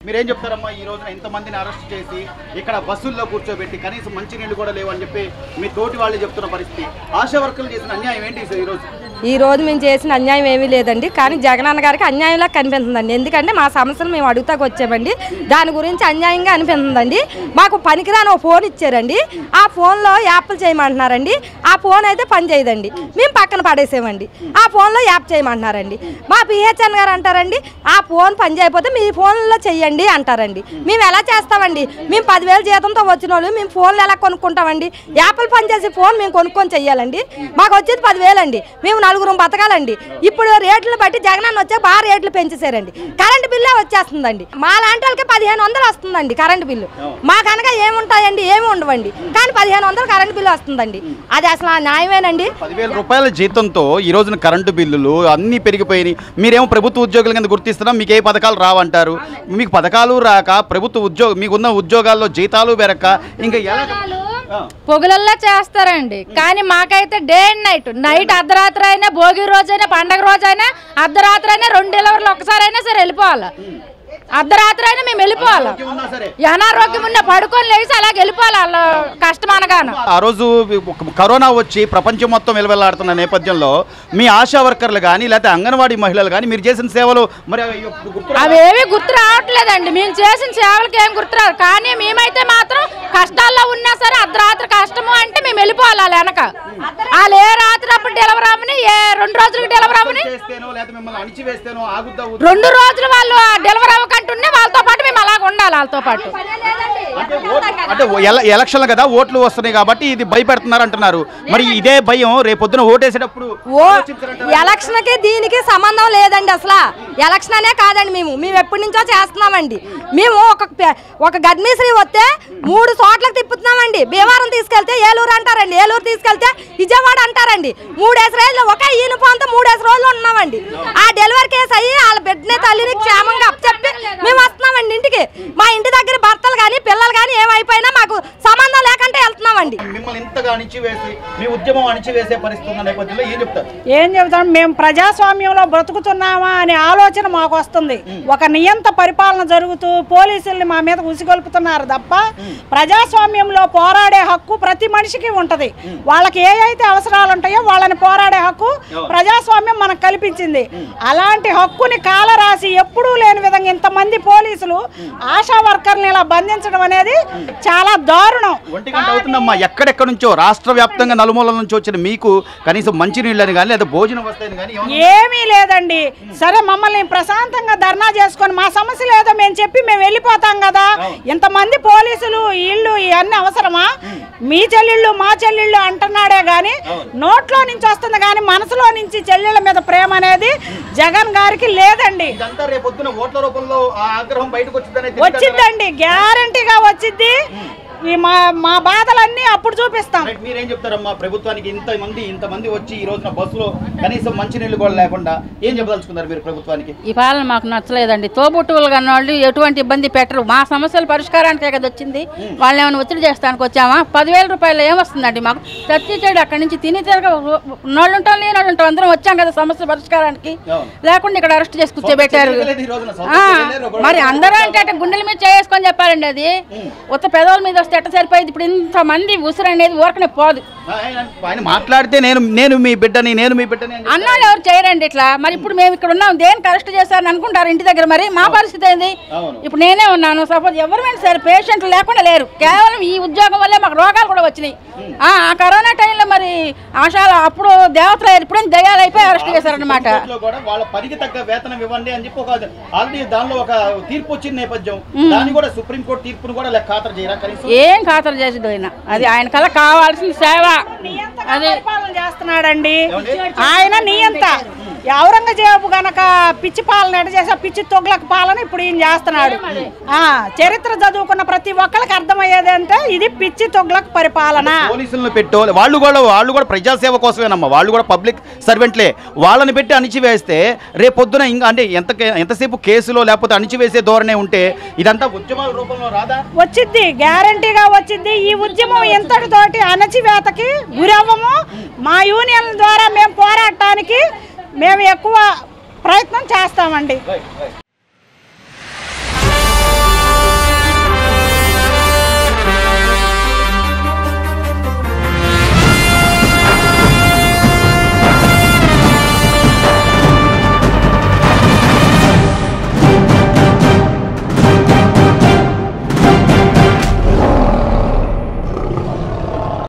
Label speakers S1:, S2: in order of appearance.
S1: మీరేం చెప్తారమ్మా ఈ రోజున ఇంతమందిని అరెస్ట్ చేసి ఇక్కడ బస్సుల్లో కూర్చోబెట్టి కనీసం మంచి నీళ్లు కూడా లేవని చెప్పి మీ తోటి వాళ్ళు చెప్తున్న పరిస్థితి, ఆశా వర్కర్లు చేసిన అన్యాయం ఏంటి ఈ రోజు
S2: మేము చేసిన అన్యాయం ఏమీ లేదండి. కానీ జగనన్న గారికి అన్యాయంలా కనిపిస్తుందండి. ఎందుకంటే మా సమస్యలు మేము అడుగుతాకు వచ్చామండి, దాని గురించి అన్యాయంగా అనిపిస్తుందండి. మాకు పనికిరాని ఒక ఫోన్ ఇచ్చారండి, ఆ ఫోన్లో యాప్లు చేయమంటున్నారండి. ఆ ఫోన్ అయితే పని చేయదండి, మేము పక్కన పడేసామండి. ఆ ఫోన్లో యాప్ చేయమంటున్నారండి. మా పిహెచ్ఎన్ గారు అంటారండి ఆ ఫోన్ పని చేయకపోతే మీ ఫోన్లో చెయ్యండి అంటారండి. మేము ఎలా చేస్తామండి? మేము 10,000 జీతంతో వచ్చిన వాళ్ళు మేము ఫోన్లు ఎలా కొనుక్కుంటామండి? యాప్లు పనిచేసి ఫోన్ మేము కొనుక్కొని చెయ్యాలండి. మాకు వచ్చేది 10,000 అండి, మేము 4 బతకాలండి. ఇప్పుడు రేట్లు బట్టి జగనన్న వచ్చే బాగా రేట్లు పెంచేసారండి. కరెంటు బిల్లే వచ్చేస్తుందండి. మా లాంటి వాళ్ళకి 1500 వస్తుందండి కరెంటు బిల్లు. మా కనుక ఏముంటాయండి? ఏమి ఉండవండి, కానీ 1500 కరెంటు బిల్లు వస్తుందండి. అది అసలు న్యాయమేనండి?
S1: 10,000 రూపాయల జీతంతో ఈ రోజున కరెంటు బిల్లులు అన్నీ పెరిగిపోయినాయి. మీరేమో ప్రభుత్వ ఉద్యోగుల కింద గుర్తిస్తున్నా, మీకు ఏ పథకాలు రావంటారు. మీకు పథకాలు రాక ప్రభుత్వ మీకున్న ఉద్యోగాల్లో జీతాలు పెరక ఇంకా ఎలా
S3: పొగులల్లా చేస్తారండి. కానీ మాకైతే డే అండ్ నైట్ అర్ధరాత్రి అయినా, భోగి రోజైనా, పండగ రోజైనా, అర్ధరాత్రి అయినా 2 డెలివరీలు ఒకసారి అయినా సరే వెళ్ళిపోవాలి. అర్ధరాత్రి అయినా మేము వెళ్ళిపోవాలి. అనారోగ్యం ఉన్న పడుకొని లేచి అలాగే వెళ్ళిపోవాలి. వాళ్ళ కష్టం అనగాను.
S1: ఆ రోజు కరోనా వచ్చి ప్రపంచం మొత్తం వెలువెల్లాడుతున్న నేపథ్యంలో మీ ఆశా వర్కర్లు కానీ లేకపోతే అంగన్వాడీ మహిళలు కానీ మీరు చేసిన సేవలు మరి
S3: అవేవి గుర్తు రావట్లేదండి. మేము చేసిన సేవలకి ఏం గుర్తురాదు. కానీ మేమైతే మాత్రం కష్టాల్లో ఉన్నా సరే అర్ధరాత్రి కష్టము అంటే మేము వెళ్ళిపోవాలి. వాళ్ళ వెనక వాళ్ళు ఏ రాత్రి అప్పుడు డెలివరీ అవ్వని, ఏ 2 రోజులకి డెలివరీ అవ్వని, 2 రోజులు వాళ్ళు డెలివరీ అవ్వకంటుండే వాళ్ళతో పాటు మేము అలాగ ఉండాలి. వాళ్ళతో పాటు
S1: అంటే ఎలక్షన్లు కదా, ఓట్లు వస్తున్నాయి కాబట్టి ఇది భయపెడుతున్నారు అంటున్నారు. మరి ఇదే భయం రేపొద్దున ఓటేసేటప్పుడు
S2: ఎలక్షన్కి దీనికి సంబంధం లేదండి. అసలు ఎలక్షన్ అనే కాదండి. మేము ఎప్పటి నుంచో చేస్తున్నామండి. మేము ఒక గడ్మీశ్రీ వస్తే 3 చోట్లకు తిప్పుతున్నామండి. భీమవరం తీసుకెళ్తే ఏలూరు అంటారండి, ఏలూరు తీసుకెళ్తే విజయవాడ అంటారండి. 3 రోజులు ఒకే యూనిఫామ్తో 3 రోజులు ఉన్నామండి. ఆ డెలివరీ కేసు అయ్యి వాళ్ళ బిడ్డని తల్లిని క్షేమంగా అప్పచెప్పి మేము వస్తున్నామండి ఇంటికి. మా ఇంటి దగ్గర భర్తలు కానీ పిల్లలు కానీ ఏమైపోయినా మాకు సంబంధం లేకుంటే వెళ్తున్నామండి.
S1: మిమ్మల్ని ఇంతగా అణిచివేసి మీ ఉద్యమం అణిచివేసే పరిస్థితి ఉన్న నేపథ్యంలో
S4: ఏం చెప్తాం? మేము ప్రజాస్వామ్యంలో బ్రతుకుతున్నామా అనే ఆలోచన మాకు వస్తుంది. ఒక నియంత పరిపాలన జరుగుతూ పోలీసుల్ని మా మీద ఉసిగొల్పుతున్నారు తప్ప ప్రజాస్వామ్యంలో పోరాడే హక్కు ప్రతి మనిషికి ఉంటది. వాళ్ళకి ఏ అయితే అవసరాలు ఉంటాయో వాళ్ళని పోరాడే హక్కు ప్రజాస్వామ్యం మనకు కల్పించింది. అలాంటి హక్కుని కాలరాసి ఎప్పుడూ లేని విధంగా ఇంతమంది పోలీసులు ఆశా వర్కర్ని ఇలా బంధించడం అనేది చాలా దారుణం.
S1: ఎక్కడెక్కడ నుంచో రాష్ట్ర వ్యాప్తంగా నలుమూలల నుంచి వచ్చిన మీకు కనీసం మంచినీళ్ళని కానీ లేదా భోజనం వస్తాయని కానీ
S4: ఏమీ లేదండి. సరే మమ్మల్ని ప్రశాంతంగా ధర్నా చేసుకొని మా సమస్య లేదో మేము చెప్పి మేము వెళ్ళిపోతాం కదా. ఇంతమంది పోలీసులు ఇళ్ళు ఇవన్నీ అవసరమా? మీ చెల్లెళ్ళు మా చెల్లెళ్ళు అంటున్నాడే గాని నోట్లో నుంచి వస్తుంది కానీ మనసులో నుంచి చెల్లెళ్ళ మీద ప్రేమ అనేది జగన్ గారికి లేదండి. వచ్చిందండి, గ్యారంటీగా వచ్చింది. మా బాధలన్నీ అప్పుడు చూపిస్తాం.
S1: మీరేం చెప్తారమ్మా? ప్రభుత్వానికి ఇంతమంది వచ్చి ఈ రోజున బస్సులో కనీసం మంచినీళ్ళు కూడా లేకుండా ఏం చెప్పదలుచుకున్నారు మీరు ప్రభుత్వానికి?
S3: ఈ పాలన మాకు నచ్చలేదండి. తోబుట్టువులు కన్న వాళ్ళు ఎటువంటి ఇబ్బంది పెట్టరు. మా సమస్యల పరిష్కారానికే కదా వచ్చింది. వాళ్ళని ఏమైనా ఒత్తిడి చేస్తానికి వచ్చామా? 10,000 రూపాయలు ఏమొస్తుందండి మాకు? చర్చించాడు అక్కడి నుంచి తిని తిరగ ఉన్నోళ్ళు ఉంటాం, లేనోళ్ళు ఉంటాం, అందరం వచ్చాం కదా సమస్య పరిష్కారానికి. లేకుండా ఇక్కడ అరెస్ట్ చేసి కూర్చోబెట్టారు. మరి అందరూ అంటే గుండెల మీద చేసుకొని చెప్పారండి. అది ఉత్త పెదవుల మీద వస్తే ఎట్ట సరిపోయింది? ఇప్పుడు ఇంతమంది ఉసురు అనేది ఊరకనే పోదు.
S1: ఆయన మాట్లాడితే నేను మీ బిడ్డని
S3: అన్నాడు. ఎవరు చేయరండి ఇట్లా. మరి ఇప్పుడు మేము ఇక్కడ ఉన్నాం, దేనికి అరెస్ట్ చేశారని అనుకుంటారు ఇంటి దగ్గర. మరి మా పరిస్థితి ఏంది? ఇప్పుడు నేనే ఉన్నాను, సపోజ్ ఎవరైనా సరే పేషెంట్లు లేకుండా లేరు. కేవలం ఈ ఉద్యోగం వల్లే మాకు రోగాలు కూడా వచ్చినాయి. ఆ కరోనా టైంలో మరి ఆశాల అప్పుడు దేవతలు ఇప్పుడు దయ్యాలు అయిపోయి అరెస్ట్ చేశారనమాట.
S1: వాళ్ళ పనికి తగ్గ వేతనం ఇవ్వండి అని చెప్పి ఆల్రెడీ దానిలో ఒక తీర్పు వచ్చిన నేపథ్యం. దాన్ని కూడా సుప్రీంకోర్టు తీర్పును కూడా ఖాతరు చేయరా?
S3: ఏం ఖాతరు చేసేది ఆయన? అది ఆయన కల్లా కావాల్సిన సేవ
S4: అది చేస్తున్నాడండి. ఆయన నియంత ఔరంగజేబు గనక పిచ్చి పాలన ఎట చేసా పిచ్చి తొగ్లకు పాలన ఇప్పుడు ఈయన చేస్తున్నాడు. చరిత్ర చదువుకున్న ప్రతి ఒక్కరికి అర్థమయ్యేది అంటే ఇది పిచ్చి తొగ్లకు పరిపాలన.
S1: పోలీసులను పెట్టో వాళ్ళు కూడా ప్రజాసేవ కోసమేనమ్మా. వాళ్ళు కూడా పబ్లిక్ సర్వెంట్లే. వాళ్ళని పెట్టి అణిచివేస్తే రేపొద్దున ఇంకా అంటే ఎంతసేపు కేసులో లేకపోతే అణిచివేసే ధోరణే ఉంటే ఇదంతా ఉద్యమాల రూపంలో రాదా?
S4: వచ్చిద్ది, గ్యారంటీగా వచ్చిద్ది. ఈ ఉద్యమం ఎంతటితోటి అణచివేతకి గురవ్వము. మా యూనియన్ల ద్వారా మేము పోరాటానికి మేము ఎక్కువ ప్రయత్నం చేస్తామండి.